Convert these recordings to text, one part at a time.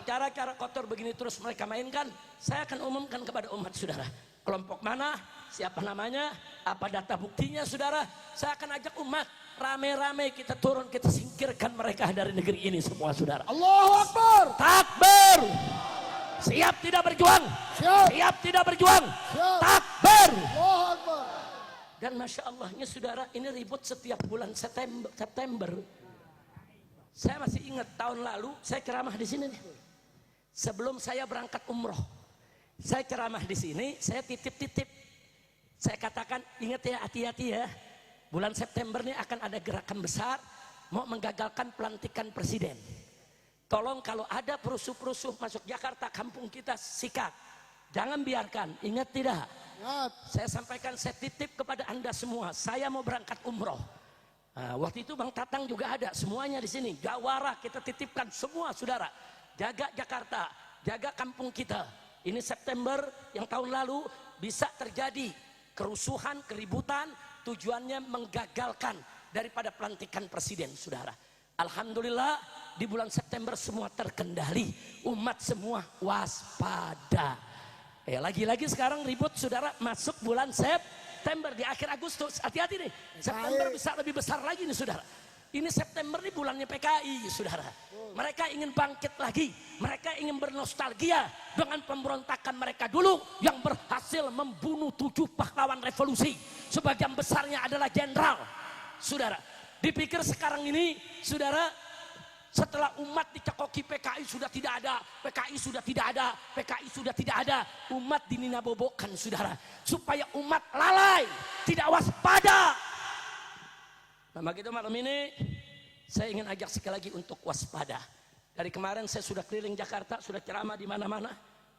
cara-cara kotor begini terus mereka mainkan, saya akan umumkan kepada umat saudara. Kelompok mana, siapa namanya, apa data buktinya saudara. Saya akan ajak umat rame-rame kita turun, kita singkirkan mereka dari negeri ini semua saudara. Allahu Akbar. Takbir. Siap tidak berjuang? Siap tidak berjuang? Siap. Takbir. Allahu Akbar. Dan Masya Allahnya saudara, ini ribut setiap bulan September. Saya masih ingat tahun lalu saya ceramah di sini nih. Sebelum saya berangkat umroh, saya ceramah di sini, saya titip-titip. Saya katakan, ingat ya, hati-hati ya. Bulan September ini akan ada gerakan besar mau menggagalkan pelantikan presiden. Tolong kalau ada perusuh-perusuh masuk Jakarta, kampung kita, sikat. Jangan biarkan, ingat tidak? Ingat. Saya sampaikan, saya titip kepada Anda semua, saya mau berangkat umroh. Nah, waktu itu Bang Tatang juga ada, semuanya di sini. Jawara kita titipkan semua saudara. Jaga Jakarta, jaga kampung kita. Ini September yang tahun lalu bisa terjadi kerusuhan, keributan, tujuannya menggagalkan daripada pelantikan presiden saudara. Alhamdulillah di bulan September semua terkendali, umat semua waspada. Lagi-lagi sekarang ribut saudara, masuk bulan September di akhir Agustus, hati-hati nih. September bisa lebih besar lagi nih saudara. Ini September nih bulannya PKI saudara. Mereka ingin bangkit lagi, mereka ingin bernostalgia dengan pemberontakan mereka dulu yang berhasil membunuh 7 pahlawan revolusi. Sebagian besarnya adalah jenderal saudara. Dipikir sekarang ini saudara, setelah umat dicekoki PKI sudah tidak ada, PKI sudah tidak ada, PKI sudah tidak ada, umat dininabobokan saudara, supaya umat lalai, tidak waspada. Nah begitu malam ini saya ingin ajak sekali lagi untuk waspada. Dari kemarin saya sudah keliling Jakarta, sudah ceramah di mana-mana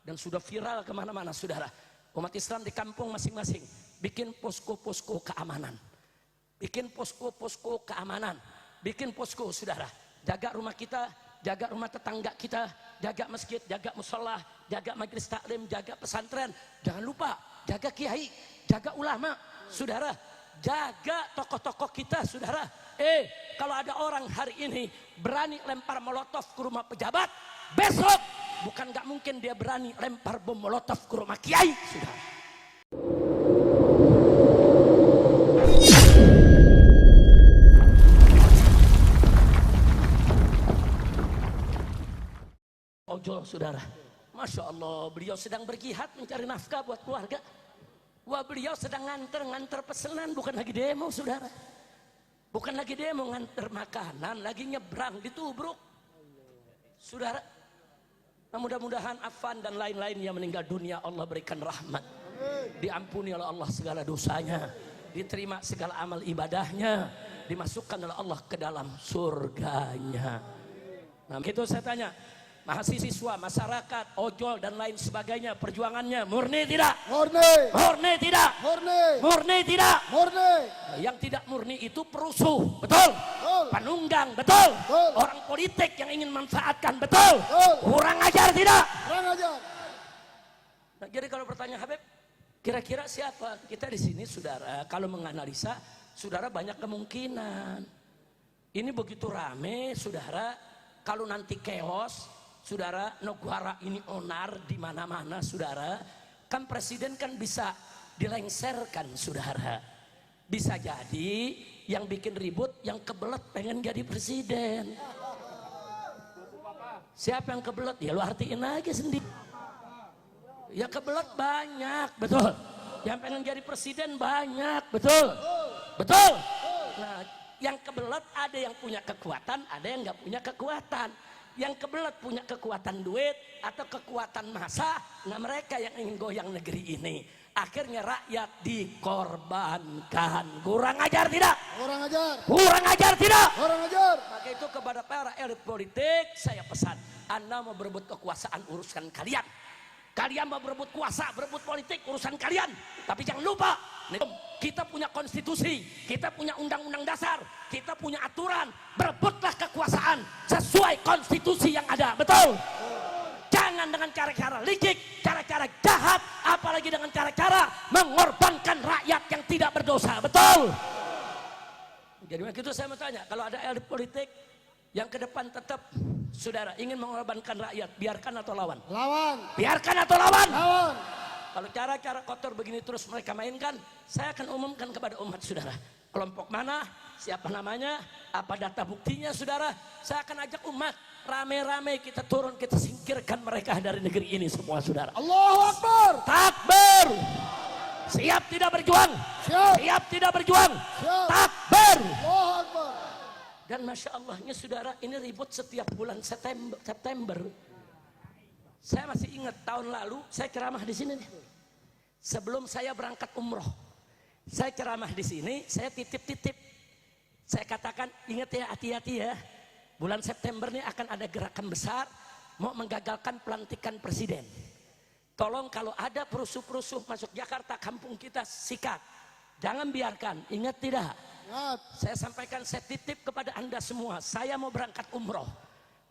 dan sudah viral kemana-mana saudara. Umat Islam di kampung masing-masing bikin posko-posko keamanan, bikin posko-posko keamanan, bikin posko saudara. Jaga rumah kita, jaga rumah tetangga kita, jaga masjid, jaga musola, jaga majelis taklim, jaga pesantren. Jangan lupa jaga kiai, jaga ulama, saudara. Jaga tokoh-tokoh kita, saudara. Kalau ada orang hari ini berani lempar molotov ke rumah pejabat, besok bukan gak mungkin dia berani lempar bom molotov ke rumah kiai, saudara. Ojol saudara, Masya Allah, beliau sedang berjihad mencari nafkah buat keluarga. Wah, beliau sedang nganter pesanan, bukan lagi demo saudara. Bukan lagi demo, nganter makanan, lagi nyebrang ditubruk saudara. Nah, mudah-mudahan Affan dan lain-lain yang meninggal dunia Allah berikan rahmat, diampuni oleh Allah segala dosanya, diterima segala amal ibadahnya, dimasukkan oleh Allah ke dalam surganya. Nah itu saya tanya, mahasiswa, masyarakat, ojol dan lain sebagainya, perjuangannya murni tidak? Murni. Murni tidak? Murni. Murni tidak? Murni. Nah, yang tidak murni itu perusuh, betul? Betul. Penunggang, betul? Betul. Orang politik yang ingin manfaatkan, betul? Betul. Kurang ajar tidak? Kurang ajar. Nah, jadi kalau bertanya Habib, kira-kira siapa? Kita di sini saudara, kalau menganalisa, saudara banyak kemungkinan. Ini begitu rame saudara, kalau nanti chaos, saudara, negara ini onar di mana-mana, saudara. Kan presiden kan bisa dilengserkan, saudara. Bisa jadi yang bikin ribut, yang kebelet pengen jadi presiden. Siapa yang kebelet? Ya lu artiin aja sendiri. Ya kebelet banyak, betul. Yang pengen jadi presiden banyak, betul. Betul. Nah, yang kebelet ada yang punya kekuatan, ada yang nggak punya kekuatan. Yang kebelet punya kekuatan duit atau kekuatan massa, nah mereka yang ingin goyang negeri ini. Akhirnya rakyat dikorbankan. Kurang ajar tidak? Kurang ajar. Kurang ajar tidak? Kurang ajar. Maka itu kepada para elit politik saya pesan, Anda mau berebut kekuasaan urusan kalian. Kalian mau berebut kuasa, berebut politik urusan kalian. Tapi jangan lupa, kita punya konstitusi, kita punya undang-undang dasar, kita punya aturan. Berebutlah kekuasaan sesuai konstitusi yang ada, betul? Jangan dengan cara-cara licik, cara-cara jahat, apalagi dengan cara-cara mengorbankan rakyat yang tidak berdosa, betul? Jadi begitu saya mau tanya, kalau ada elit politik yang ke depan tetap saudara ingin mengorbankan rakyat, biarkan atau lawan? Lawan. Biarkan atau lawan? Lawan. Kalau cara-cara kotor begini terus mereka mainkan, saya akan umumkan kepada umat saudara. Kelompok mana, siapa namanya, apa data buktinya saudara. Saya akan ajak umat, rame-rame kita turun, kita singkirkan mereka dari negeri ini semua saudara. Allahu Akbar. Takbir. Siap tidak berjuang? Siap. Siap tidak berjuang? Siap. Takbir. Allahu Akbar. Dan Masya Allahnya saudara, ini ribut setiap bulan September. Saya masih ingat tahun lalu saya ceramah di sini nih. Sebelum saya berangkat umroh, saya ceramah di sini, saya titip-titip. Saya katakan, ingat ya, hati-hati ya. Bulan September ini akan ada gerakan besar mau menggagalkan pelantikan presiden. Tolong kalau ada perusuh-perusuh masuk Jakarta, kampung kita, sikat. Jangan biarkan. Ingat tidak? Ingat. Saya sampaikan, saya titip kepada Anda semua. Saya mau berangkat umroh.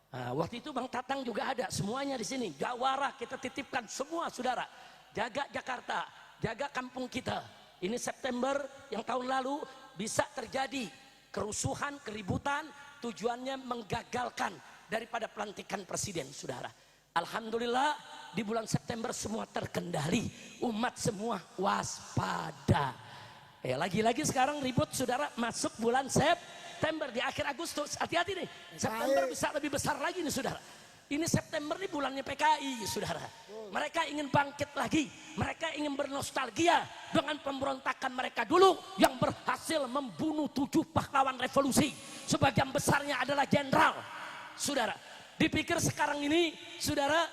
Nah, waktu itu Bang Tatang juga ada, semuanya di sini. Jawara kita titipkan semua saudara. Jaga Jakarta, jaga kampung kita. Ini September yang tahun lalu bisa terjadi kerusuhan, keributan, tujuannya menggagalkan daripada pelantikan presiden saudara. Alhamdulillah di bulan September semua terkendali, umat semua waspada. Lagi-lagi sekarang ribut saudara, masuk bulan September di akhir Agustus, hati-hati nih. September bisa lebih besar lagi nih saudara. Ini September ini bulannya PKI saudara. Mereka ingin bangkit lagi, mereka ingin bernostalgia dengan pemberontakan mereka dulu yang berhasil membunuh 7 pahlawan revolusi. Sebagian besarnya adalah jenderal saudara. Dipikir sekarang ini saudara,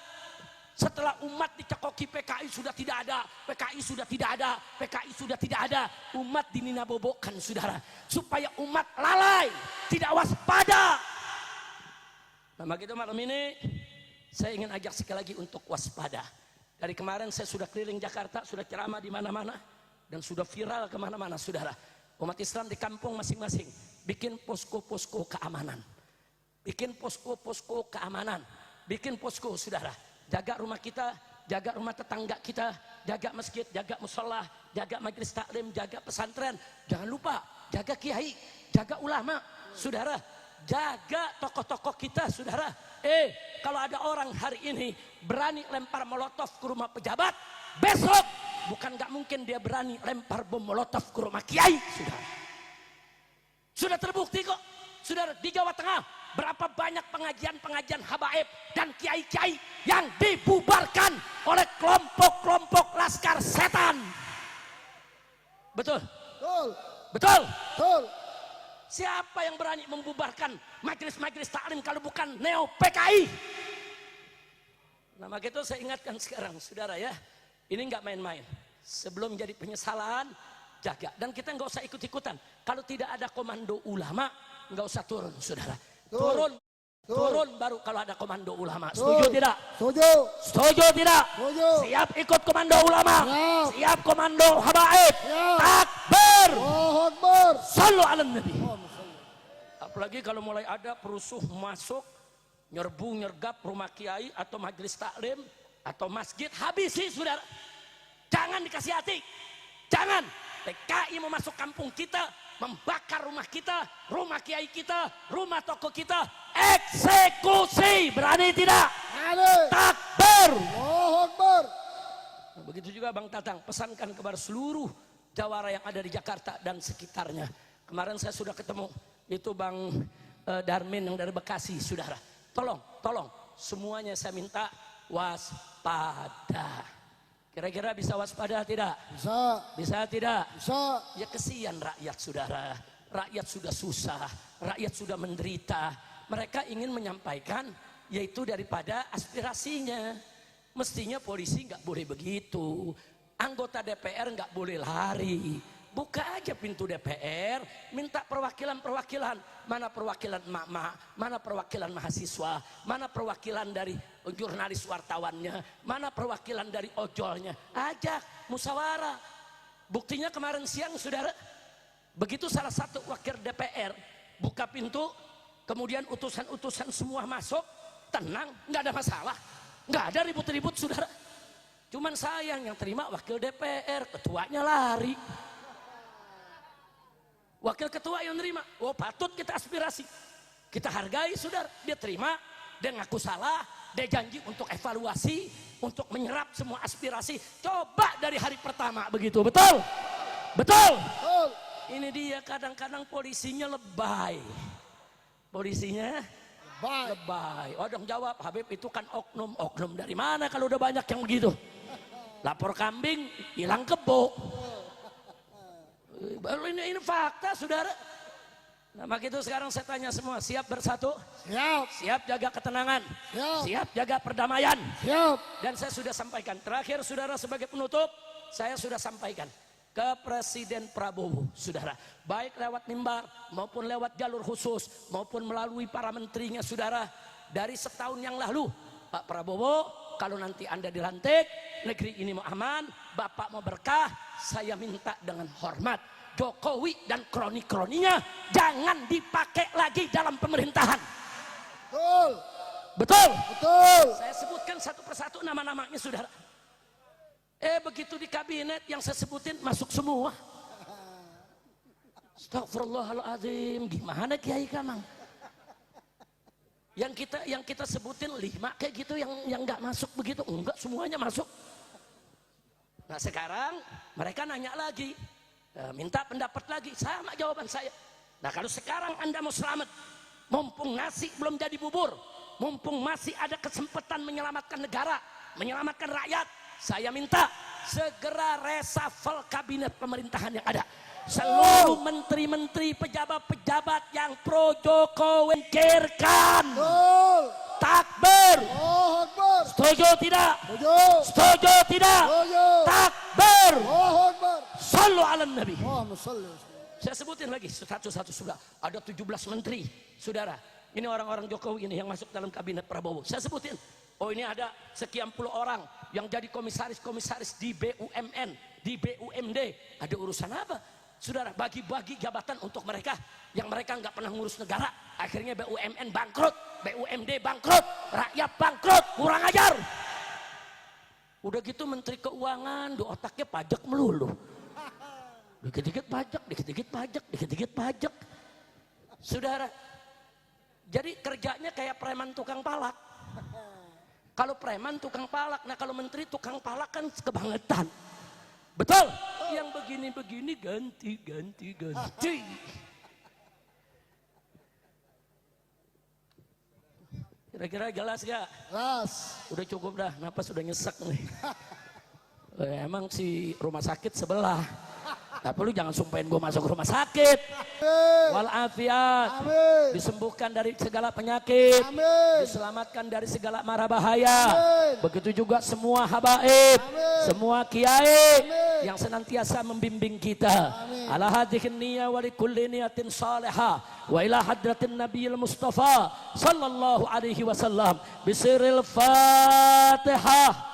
setelah umat dicekoki PKI sudah tidak ada, PKI sudah tidak ada, PKI sudah tidak ada, umat diminabobokkan saudara, supaya umat lalai, tidak waspada. Nah begitu malam ini saya ingin ajak sekali lagi untuk waspada. Dari kemarin saya sudah keliling Jakarta, sudah ceramah di mana-mana dan sudah viral kemana-mana saudara. Umat Islam di kampung masing-masing bikin posko-posko keamanan, bikin posko-posko keamanan, bikin posko saudara. Jaga rumah kita, jaga rumah tetangga kita, jaga masjid, jaga musola, jaga majelis taklim, jaga pesantren. Jangan lupa jaga kiai, jaga ulama saudara. Jaga tokoh-tokoh kita saudara. Kalau ada orang hari ini berani lempar molotov ke rumah pejabat, besok bukan gak mungkin dia berani lempar bom molotov ke rumah kiai saudara. Sudah terbukti kok saudara, di Jawa Tengah berapa banyak pengajian-pengajian habaib dan kiai-kiai yang dibubarkan oleh kelompok-kelompok laskar setan. Betul? Betul. Betul? Betul. Siapa yang berani membubarkan majelis-majelis taklim kalau bukan Neo PKI? Nah maka itu saya ingatkan sekarang saudara ya, ini nggak main-main. Sebelum jadi penyesalan, jaga. Dan kita nggak usah ikut-ikutan. Kalau tidak ada komando ulama, nggak usah turun saudara. Turun baru kalau ada komando ulama. Setuju tidak? Setuju. Setuju tidak? Setuju. Siap ikut komando ulama. Siap. Siap komando habaib. Siap. Takbir. Allahu Akbar. Sallu ala Nabi. Apalagi kalau mulai ada perusuh masuk, nyerbu nyergap rumah kiai atau majelis taklim atau masjid, habisi saudara. Jangan dikasih hati. Jangan. PKI mau masuk kampung kita, membakar rumah kita, rumah kiai kita, rumah toko kita, eksekusi. Berani tidak? Berani. Takbir. Allahu Akbar. Nah, begitu juga Bang Tatang, pesankan kepada seluruh jawara yang ada di Jakarta dan sekitarnya. Kemarin saya sudah ketemu itu Bang Darmin yang dari Bekasi saudara. Tolong semuanya saya minta waspada. Kira-kira bisa waspada tidak? Bisa. Bisa tidak? Bisa. Ya kesian rakyat saudara. Rakyat sudah susah, rakyat sudah menderita. Mereka ingin menyampaikan yaitu daripada aspirasinya. Mestinya polisi nggak boleh begitu. Anggota DPR nggak boleh lari. Buka aja pintu DPR, minta perwakilan-perwakilan. Mana perwakilan emak-emak, mana perwakilan mahasiswa, mana perwakilan dari jurnalis wartawannya, mana perwakilan dari ojolnya. Ajak musyawarah. Buktinya kemarin siang saudara, begitu salah satu wakil DPR buka pintu, kemudian utusan-utusan semua masuk, tenang, nggak ada masalah, nggak ada ribut-ribut saudara. Cuman sayang yang terima wakil DPR, ketuanya lari. Wakil ketua yang nerima, patut kita aspirasi. Kita hargai saudara, dia terima, dia ngaku salah, dia janji untuk evaluasi, untuk menyerap semua aspirasi. Coba dari hari pertama begitu, betul? Betul? Betul. Ini dia kadang-kadang polisinya lebay. Polisinya Baik. lebay. Oh dong jawab, Habib itu kan oknum. Oknum dari mana kalau udah banyak yang begitu? Lapor kambing, hilang kebo. Ini fakta saudara. Nah maka itu sekarang saya tanya semua, siap bersatu? Siap. Siap jaga ketenangan? Siap. Siap jaga perdamaian? Siap. Dan saya sudah sampaikan, terakhir saudara sebagai penutup, saya sudah sampaikan ke Presiden Prabowo, saudara. Baik lewat mimbar, maupun lewat jalur khusus, maupun melalui para menterinya, saudara. Dari setahun yang lalu, Pak Prabowo, kalau nanti Anda dilantik, negeri ini mau aman, Bapak mau berkah, saya minta dengan hormat, Jokowi dan kroni-kroninya jangan dipakai lagi dalam pemerintahan. Betul. Betul? Betul. Saya sebutkan satu persatu nama-namanya saudara. Begitu di kabinet yang saya sebutin masuk semua. Astagfirullahaladzim, gimana Kiai Kamang? Yang kita sebutin 5 kayak gitu yang nggak masuk begitu, enggak semuanya masuk. Nah sekarang mereka nanya lagi, minta pendapat lagi, sama jawaban saya. Nah kalau sekarang Anda mau selamat, mumpung nasi belum jadi bubur, mumpung masih ada kesempatan menyelamatkan negara, menyelamatkan rakyat, saya minta segera reshuffle kabinet pemerintahan yang ada. Seluruh menteri-menteri, pejabat-pejabat yang pro Jokowi singkirkan. Betul. Takbir. Allahu Akbar. Setuju tidak? Setuju. Setuju tidak? Setuju. Takbir. Allahu Akbar. Sallu ala Nabi. Allahumma shalli. Saya sebutin lagi satu-satu sudah. Ada 17 menteri, saudara. Ini orang-orang Jokowi ini yang masuk dalam kabinet Prabowo. Saya sebutin. Oh ini ada sekian puluh orang yang jadi komisaris-komisaris di BUMN, di BUMD. Ada urusan apa? Saudara, bagi-bagi jabatan untuk mereka yang mereka nggak pernah ngurus negara. Akhirnya BUMN bangkrut, BUMD bangkrut, rakyat bangkrut, kurang ajar. Udah gitu Menteri Keuangan, do otaknya pajak melulu. Dikit-dikit pajak, dikit-dikit pajak, dikit-dikit pajak. Saudara, jadi kerjanya kayak preman tukang palak. Kalau preman tukang palak, nah kalau menteri tukang palak kan kebangetan. Betul? Yang begini-begini ganti. Kira-kira jelas gak? Jelas. Udah cukup dah, napas udah nyesek nih. Emang si rumah sakit sebelah. Tapi lu jangan sumpahin gue masuk rumah sakit. Walafiat. Amin. Disembuhkan dari segala penyakit. Amin. Diselamatkan dari segala mara bahaya. Amin. Begitu juga semua habaib. Amin. Semua kiai Amin. yang senantiasa membimbing kita. Amin. Ala hadhihi niyya wa likulli niyatin salihah. Wa ila hadratin nabiyil mustafa sallallahu alaihi wasallam. Bisiril fatihah.